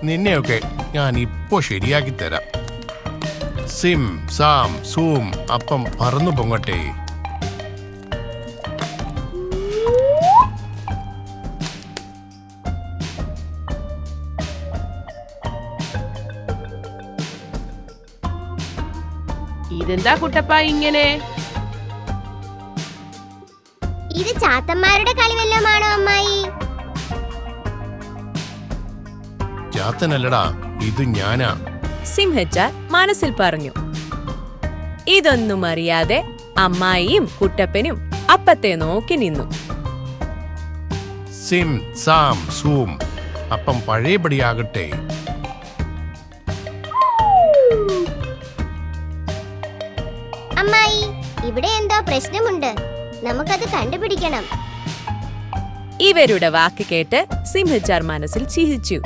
നിന്നെയൊക്കെ ഞാൻ ഇപ്പോ ശരിയാക്കി തരാം. സിം സാം സൂം അപ്പം പറന്നു പൊങ്ങട്ടെ. ഇതെന്താ കുട്ടപ്പ ഇങ്ങനെ? ഇത് ചാത്തന്മാരുടെ കളി വല്ലതുമാണോ അമ്മായി? ചാത്തനല്ലടാ, ഇത് ഞാനാ. സിംഹച്ചാർ മനസ്സിൽ പറഞ്ഞു. ഇതൊന്നും അറിയാതെ അമ്മായിയും കുട്ടപ്പനും അപ്പത്തെ നോക്കി നിന്നു. സിം സാം സൂം അപ്പം പഴയപടിയാകട്ടെ. അമ്മായി, ഇവിടെ എന്തോ പ്രശ്നമുണ്ട്. നമുക്കത് കണ്ടുപിടിക്കണം. ഇവരുടെ വാക്ക് കേട്ട് സിംഹച്ചാർ മനസ്സിൽ ചിരിച്ചു.